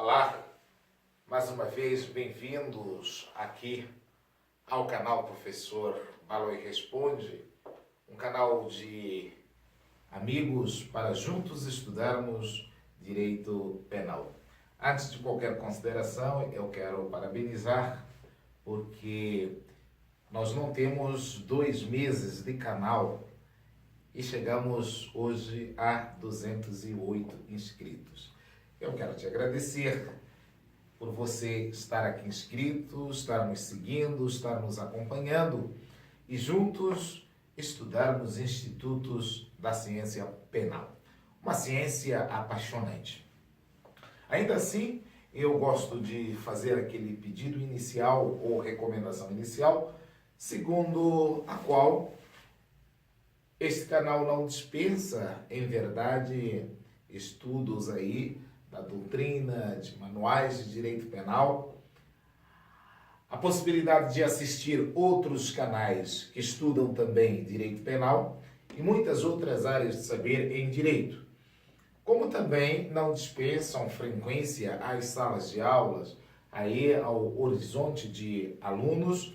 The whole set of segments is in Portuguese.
Olá, mais uma vez bem-vindos aqui ao canal Professor Baloi Responde, um canal de amigos para juntos estudarmos direito penal. Antes de qualquer consideração, eu quero parabenizar porque nós não temos 2 meses de canal e chegamos hoje a 208 inscritos. Eu quero te agradecer por você estar aqui inscrito, estar nos seguindo, estar nos acompanhando e juntos estudarmos institutos da ciência penal. Uma ciência apaixonante. Ainda assim, eu gosto de fazer aquele pedido inicial ou recomendação inicial, segundo a qual este canal não dispensa, em verdade, estudos aí da doutrina, de manuais de direito penal, a possibilidade de assistir outros canais que estudam também direito penal e muitas outras áreas de saber em direito. Como também não dispensam frequência às salas de aulas, aí ao horizonte de alunos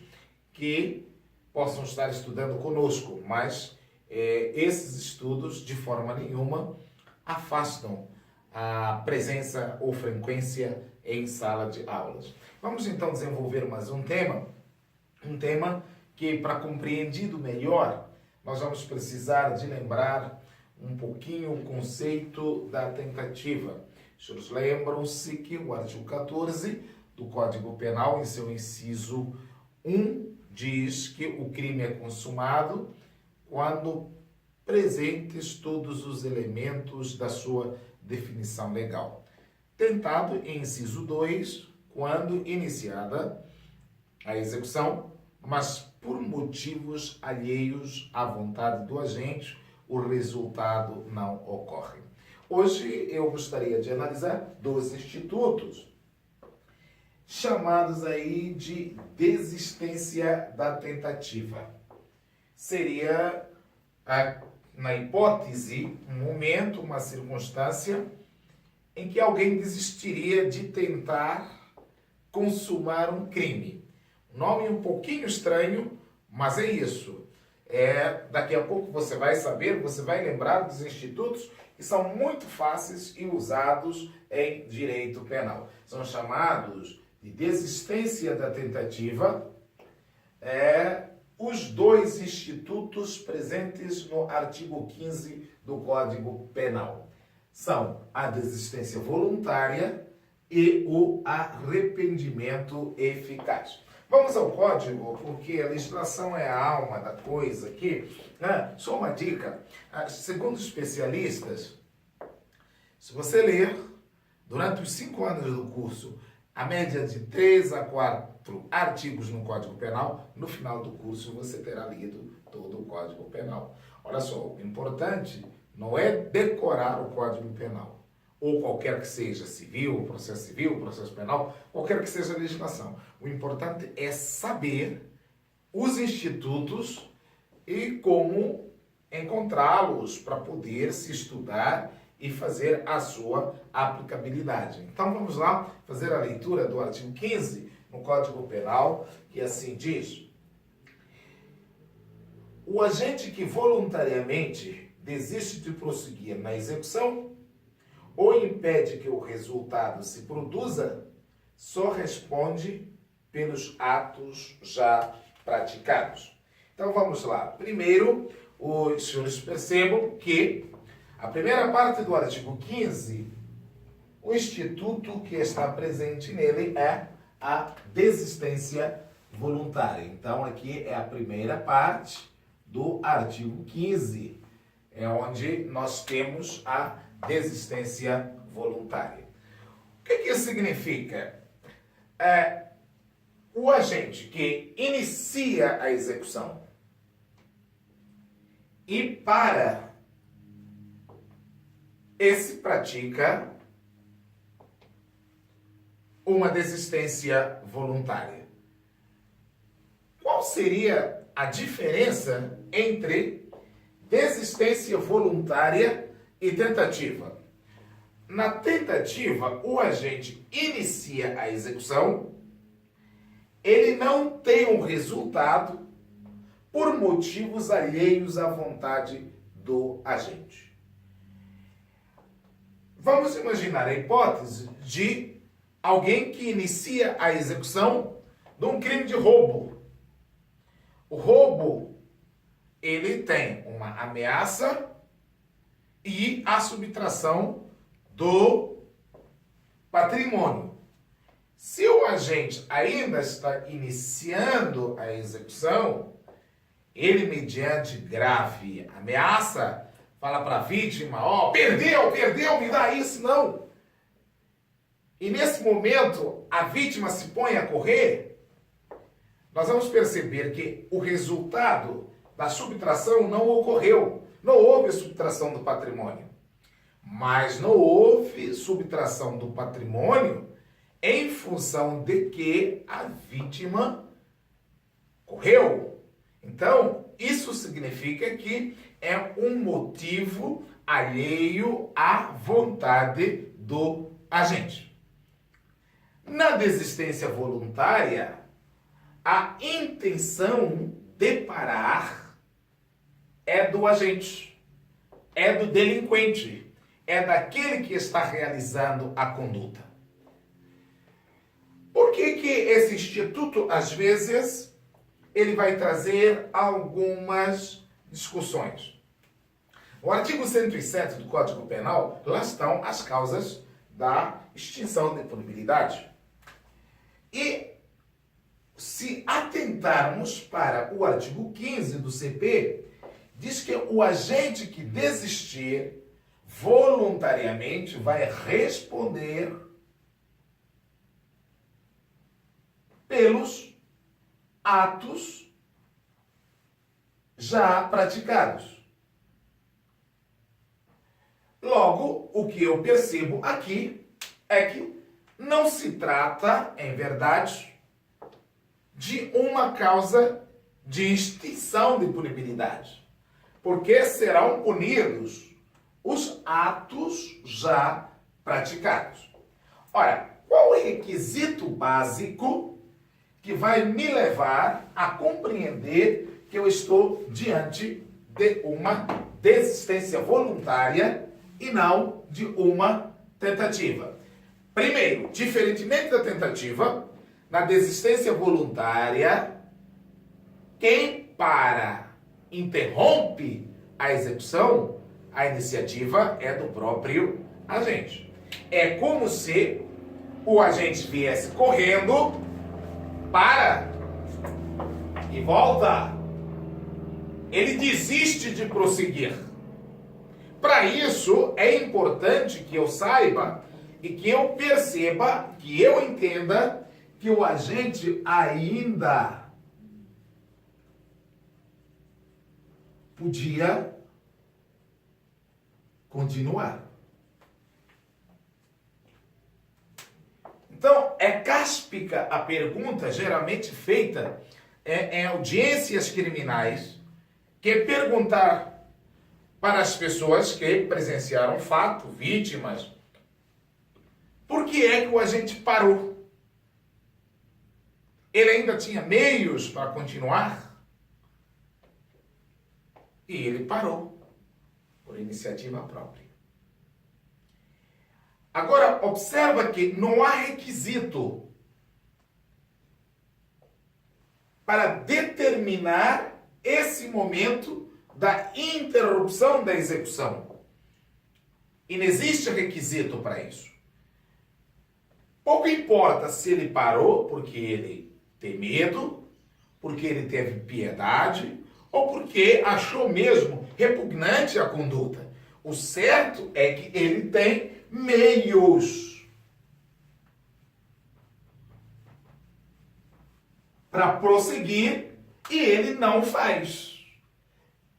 que possam estar estudando conosco, mas esses estudos de forma nenhuma afastam a presença ou frequência em sala de aulas. Vamos então desenvolver mais um tema que, para compreendido melhor, nós vamos precisar de lembrar um pouquinho o conceito da tentativa. Os senhores lembram-se que o artigo 14 do Código Penal, em seu inciso 1, diz que o crime é consumado quando presentes todos os elementos da sua definição legal. Tentado, em inciso 2, quando iniciada a execução, mas por motivos alheios à vontade do agente, o resultado não ocorre. Hoje eu gostaria de analisar 2 institutos chamados aí de desistência da tentativa. Seria na hipótese, um momento, uma circunstância em que alguém desistiria de tentar consumar um crime. Um nome um pouquinho estranho, mas é isso. Daqui a pouco você vai saber, você vai lembrar dos institutos que são muito fáceis e usados em direito penal. São chamados de desistência da tentativa, os 2 institutos presentes no artigo 15 do Código Penal. São a desistência voluntária e o arrependimento eficaz. Vamos ao código, porque a legislação é a alma da coisa aqui. Só uma dica, segundo especialistas, se você ler durante os 5 anos do curso a média de 3 a 4 artigos no Código Penal, no final do curso você terá lido todo o Código Penal. Olha só, o importante não é decorar o Código Penal, ou qualquer que seja civil, processo penal, qualquer que seja a legislação. O importante é saber os institutos e como encontrá-los para poder se estudar e fazer a sua aplicabilidade. Então vamos lá fazer a leitura do artigo 15 no Código Penal, que assim diz: o agente que voluntariamente desiste de prosseguir na execução ou impede que o resultado se produza, só responde pelos atos já praticados. Então vamos lá. Primeiro, os senhores percebam que a primeira parte do artigo 15, o instituto que está presente nele é a desistência voluntária. Então, aqui é a primeira parte do artigo 15, é onde nós temos a desistência voluntária. O que isso significa? O agente que inicia a execução e para esse pratica uma desistência voluntária. Qual seria a diferença entre desistência voluntária e tentativa? Na tentativa, o agente inicia a execução, ele não tem um resultado por motivos alheios à vontade do agente. Vamos imaginar a hipótese de alguém que inicia a execução de um crime de roubo. O roubo, ele tem uma ameaça e a subtração do patrimônio. Se o agente ainda está iniciando a execução, ele, mediante grave ameaça, fala para a vítima, perdeu, me dá isso, não. E nesse momento, a vítima se põe a correr, nós vamos perceber que o resultado da subtração não ocorreu. Não houve subtração do patrimônio. Mas não houve subtração do patrimônio em função de que a vítima correu. Então, isso significa que é um motivo alheio à vontade do agente. Na desistência voluntária, a intenção de parar é do agente, é do delinquente, é daquele que está realizando a conduta. Por que esse instituto, às vezes, ele vai trazer algumas discussões? O artigo 107 do Código Penal, lá estão as causas da extinção de punibilidade. E se atentarmos para o artigo 15 do CP, diz que o agente que desistir voluntariamente vai responder pelos atos já praticados. Logo, o que eu percebo aqui é que não se trata, em verdade, de uma causa de extinção de punibilidade, porque serão punidos os atos já praticados. Ora, qual o requisito básico que vai me levar a compreender que eu estou diante de uma desistência voluntária e não de uma tentativa? Primeiro, diferentemente da tentativa, na desistência voluntária, quem para interrompe a execução, a iniciativa é do próprio agente. É como se o agente viesse correndo, para e volta. Ele desiste de prosseguir. Para isso, é importante que eu saiba e que eu perceba, que eu entenda que o agente ainda podia continuar. Então, é cáspica a pergunta geralmente feita em audiências criminais, que é perguntar para as pessoas que presenciaram o fato, vítimas, por que é que o agente parou? Ele ainda tinha meios para continuar? E ele parou, por iniciativa própria. Agora, observa que não há requisito para determinar esse momento da interrupção da execução. E não existe requisito para isso. Pouco importa se ele parou porque ele tem medo, porque ele teve piedade, ou porque achou mesmo repugnante a conduta. O certo é que ele tem meios para prosseguir e ele não faz.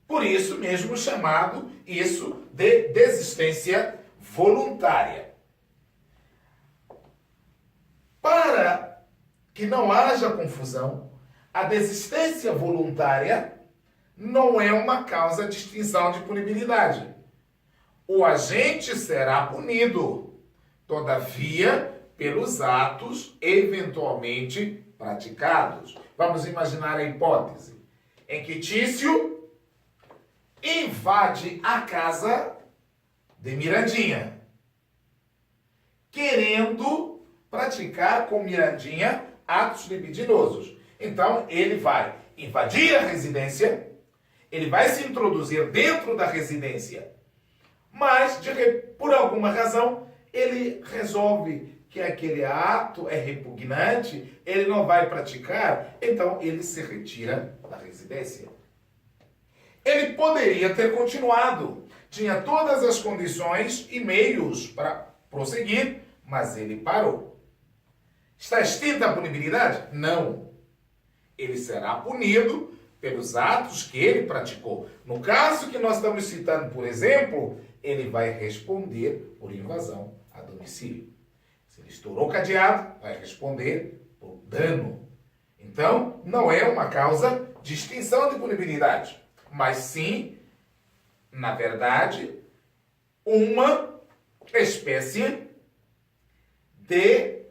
Por isso mesmo chamado isso de desistência voluntária. Para que não haja confusão, a desistência voluntária não é uma causa de extinção de punibilidade. o agente será punido, todavia, pelos atos eventualmente praticados. Vamos imaginar a hipótese em que Tício invade a casa de Mirandinha, querendo praticar com Mirandinha atos libidinosos. Então, ele vai invadir a residência, ele vai se introduzir dentro da residência, mas, por alguma razão, ele resolve que aquele ato é repugnante, ele não vai praticar, então ele se retira da residência. Ele poderia ter continuado, tinha todas as condições e meios para prosseguir, mas ele parou. Está extinta a punibilidade? Não. Ele será punido pelos atos que ele praticou. No caso que nós estamos citando, por exemplo, ele vai responder por invasão a domicílio. Se ele estourou o cadeado, vai responder por dano. Então, não é uma causa de extinção de punibilidade, mas sim, na verdade, uma espécie de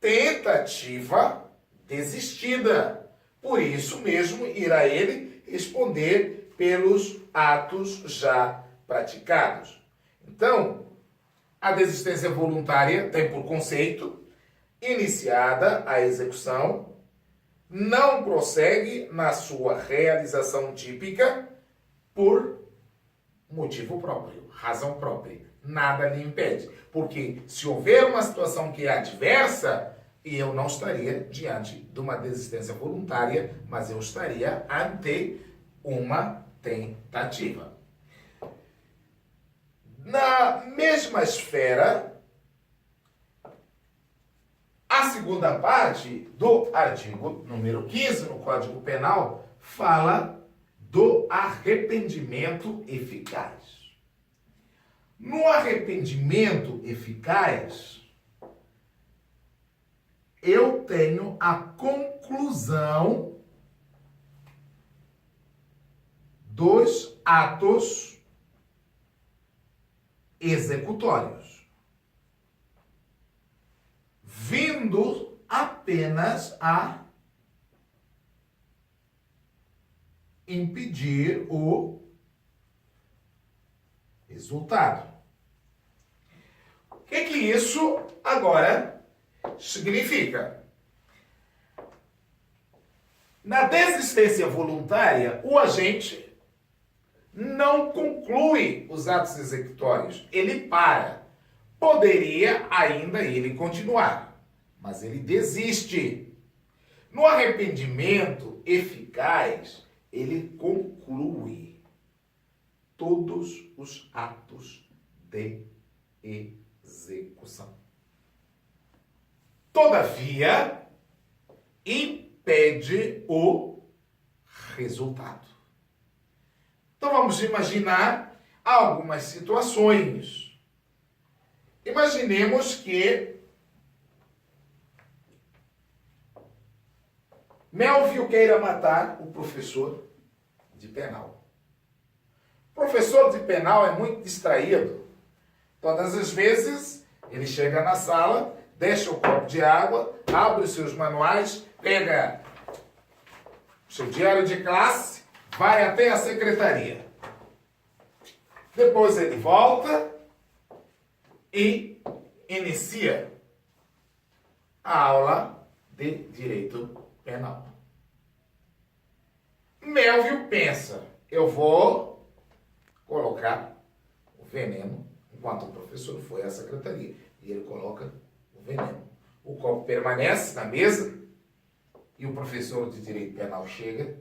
tentativa desistida. Por isso mesmo, irá ele responder pelos atos já praticados. Então, a desistência voluntária tem por conceito iniciada a execução, não prossegue na sua realização típica por motivo próprio, razão própria. Nada lhe impede. Porque se houver uma situação que é adversa, eu não estaria diante de uma desistência voluntária, mas eu estaria ante uma tentativa. Na mesma esfera, a segunda parte do artigo número 15 no Código Penal fala do arrependimento eficaz. No arrependimento eficaz, eu tenho a conclusão dos atos executórios, vindo apenas a impedir o resultado. O que isso agora significa? Na desistência voluntária, o agente não conclui os atos executórios, ele para. Poderia ainda ele continuar, mas ele desiste. No arrependimento eficaz, ele conclui todos os atos de execução. Todavia, impede o resultado. Então vamos imaginar algumas situações. Imaginemos que Melvio queira matar o professor de penal. O professor de penal é muito distraído. Todas as vezes ele chega na sala, deixa o copo de água, abre os seus manuais, pega o seu diário de classe, vai até a secretaria. Depois ele volta e inicia a aula de direito penal. Melvio pensa, eu vou colocar o veneno enquanto o professor foi à secretaria. E ele coloca o veneno. O copo permanece na mesa e o professor de direito penal chega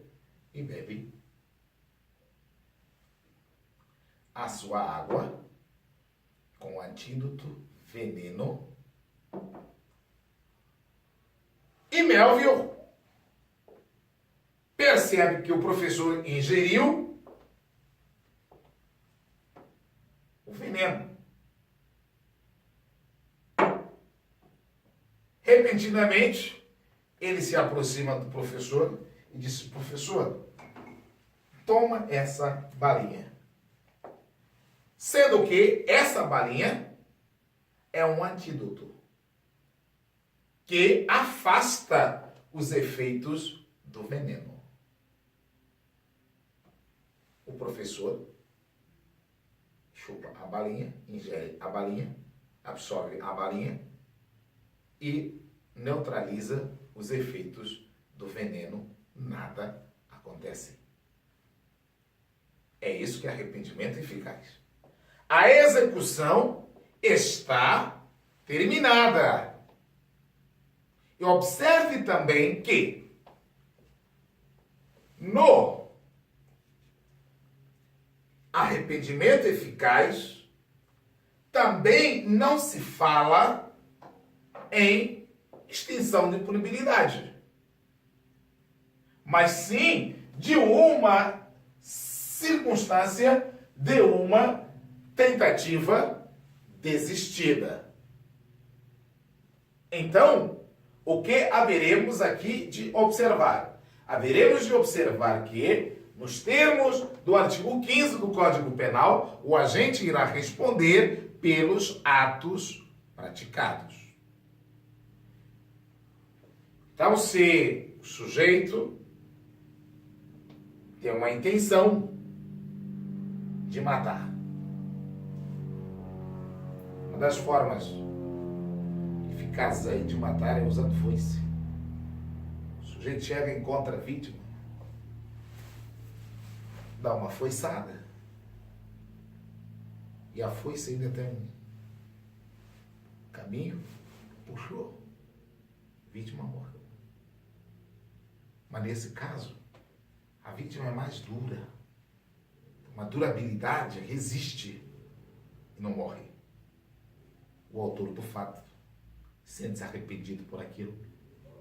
e bebe a sua água com antídoto, veneno. E Melvio percebe que o professor ingeriu o veneno. Repentinamente, ele se aproxima do professor e diz: professor, toma essa balinha. Sendo que essa balinha é um antídoto que afasta os efeitos do veneno. O professor chupa a balinha, ingere a balinha, absorve a balinha e neutraliza os efeitos do veneno. Nada acontece. É isso que é arrependimento eficaz. A execução está terminada. E observe também que no arrependimento eficaz também não se fala em extinção de punibilidade, mas sim de uma circunstância, de uma tentativa desistida. Então, o que haveremos aqui de observar? Haveremos de observar que, nos termos do artigo 15 do Código Penal, o agente irá responder pelos atos praticados. Então, se o sujeito tem uma intenção de matar, uma das formas eficazes aí de matar é usando foice. O sujeito chega e encontra a vítima, dá uma foiçada, e a foice ainda tem um caminho, puxou, a vítima morreu. Mas nesse caso, a vítima é mais dura, uma durabilidade, resiste e não morre. O autor do fato sente-se arrependido por aquilo,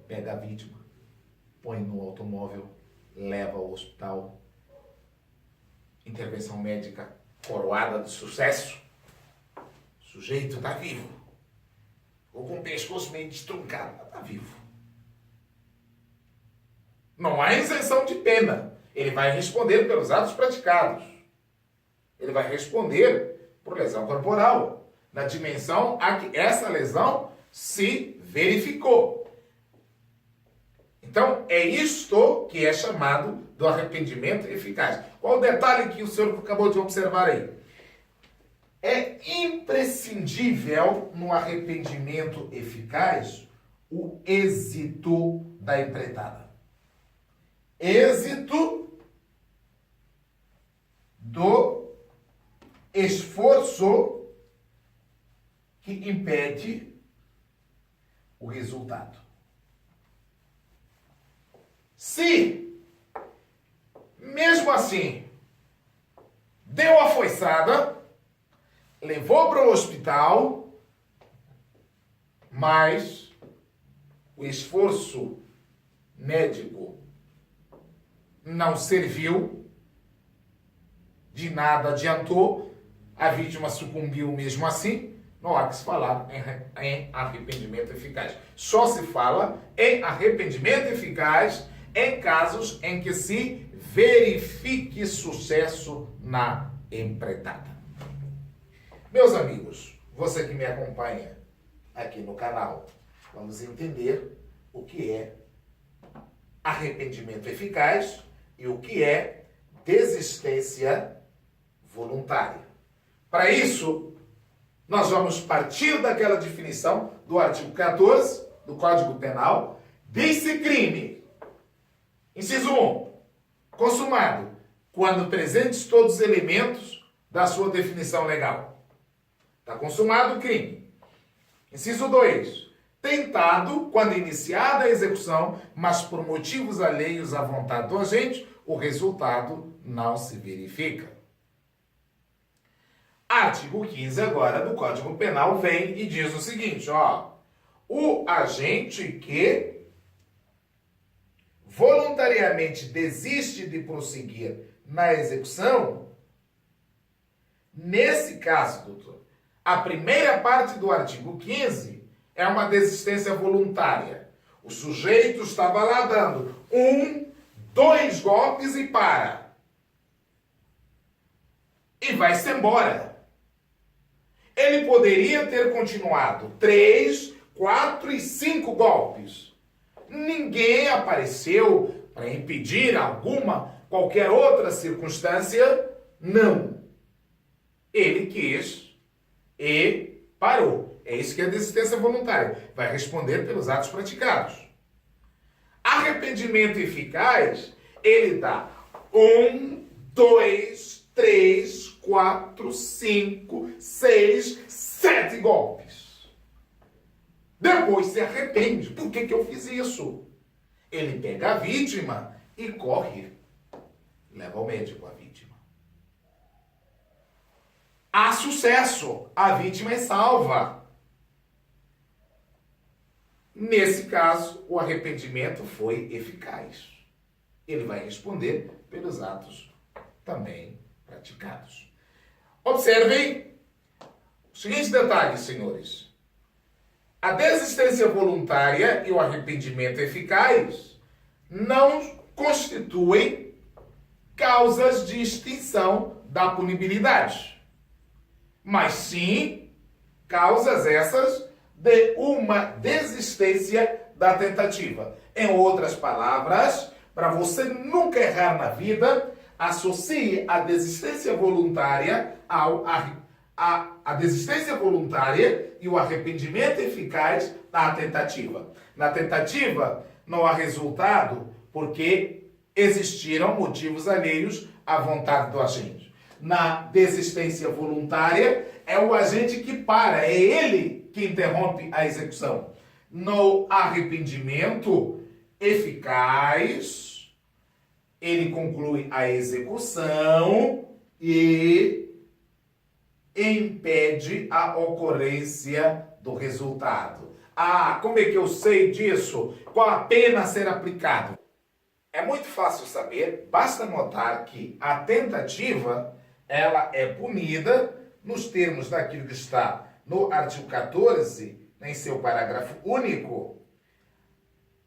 pega a vítima, põe no automóvel, leva ao hospital, intervenção médica coroada de sucesso, o sujeito está vivo, ou com o pescoço meio destruncado, mas está vivo. Não há isenção de pena, ele vai responder pelos atos praticados, ele vai responder por lesão corporal, na dimensão a que essa lesão se verificou. Então, é isto que é chamado do arrependimento eficaz. Qual o detalhe que o senhor acabou de observar aí? É imprescindível no arrependimento eficaz o êxito da empreitada. Êxito do esforço que impede o resultado. Se, mesmo assim, deu a foiçada, levou para o hospital, mas o esforço médico não serviu, de nada adiantou, a vítima sucumbiu mesmo assim, não há que se falar em arrependimento eficaz. Só se fala em arrependimento eficaz em casos em que se verifique sucesso na empreitada. Meus amigos, você que me acompanha aqui no canal, vamos entender o que é arrependimento eficaz e o que é desistência voluntária. Para isso, nós vamos partir daquela definição do artigo 14 do Código Penal. Diz-se crime. Inciso 1. Consumado, quando presentes todos os elementos da sua definição legal. Está consumado o crime. Inciso 2. Tentado, quando iniciada a execução, mas por motivos alheios à vontade do agente, o resultado não se verifica. Artigo 15 agora do Código Penal vem e diz o seguinte, o agente que voluntariamente desiste de prosseguir na execução, nesse caso, doutor, a primeira parte do artigo 15 é uma desistência voluntária. O sujeito estava lá dando 1, 2 golpes e para. E vai-se embora. Ele poderia ter continuado 3, 4 e 5 golpes. Ninguém apareceu para impedir qualquer outra circunstância, não. Ele quis e parou. É isso que é a desistência voluntária. Vai responder pelos atos praticados. Arrependimento eficaz, ele dá 1, 2, 3, 4, 5, 6, 7 golpes. Depois se arrepende. Por que eu fiz isso? Ele pega a vítima e corre. Leva ao médico a vítima. Há sucesso. A vítima é salva. Nesse caso, o arrependimento foi eficaz. Ele vai responder pelos atos também praticados. Observem os seguintes detalhes, senhores. A desistência voluntária e o arrependimento eficaz não constituem causas de extinção da punibilidade, mas sim causas essas de uma desistência da tentativa. Em outras palavras, para você nunca errar na vida, associe a desistência voluntária a desistência voluntária e o arrependimento eficaz à tentativa. Na tentativa, não há resultado porque existiram motivos alheios à vontade do agente. Na desistência voluntária, é o agente que para, é ele que interrompe a execução. No arrependimento eficaz, ele conclui a execução e impede a ocorrência do resultado. Como é que eu sei disso? Qual a pena a ser aplicada? É muito fácil saber, basta notar que a tentativa, ela é punida nos termos daquilo que está no artigo 14, em seu parágrafo único,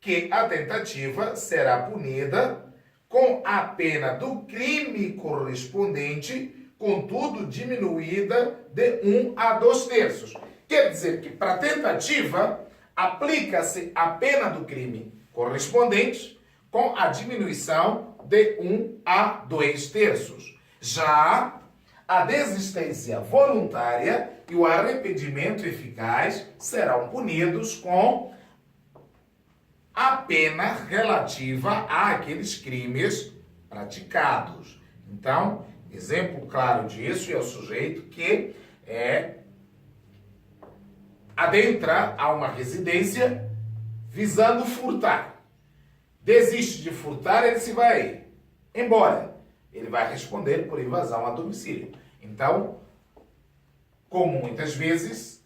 que a tentativa será punida com a pena do crime correspondente, contudo diminuída de 1 a 2 terços. Quer dizer que para tentativa aplica-se a pena do crime correspondente com a diminuição de 1 a 2 terços. Já a desistência voluntária e o arrependimento eficaz serão punidos com a pena relativa àqueles crimes praticados. Então, exemplo claro disso é o sujeito que adentra a uma residência visando furtar. Desiste de furtar, ele se vai embora. Ele vai responder por invasão a domicílio. Então, como muitas vezes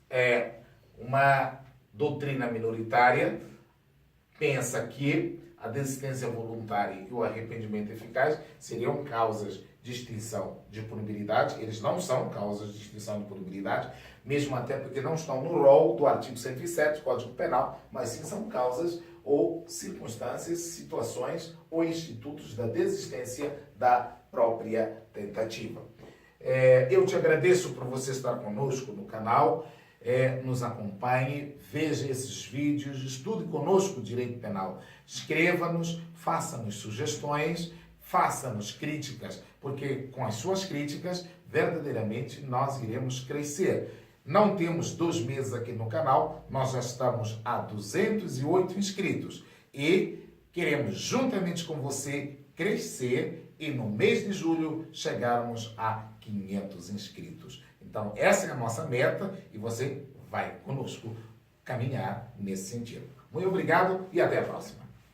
uma doutrina minoritária pensa que a desistência voluntária e o arrependimento eficaz seriam causas de extinção de punibilidade. Eles não são causas de extinção de punibilidade, mesmo até porque não estão no rol do artigo 107 do Código Penal, mas sim são causas ou circunstâncias, situações ou institutos da desistência da própria tentativa. Eu te agradeço por você estar conosco no canal. Nos acompanhe, veja esses vídeos, estude conosco o direito penal. Escreva-nos, faça-nos sugestões, faça-nos críticas, porque com as suas críticas, verdadeiramente, nós iremos crescer. Não temos 2 meses aqui no canal, nós já estamos a 208 inscritos e queremos, juntamente com você, crescer e no mês de julho chegarmos a 500 inscritos. Então, essa é a nossa meta e você vai conosco caminhar nesse sentido. Muito obrigado e até a próxima.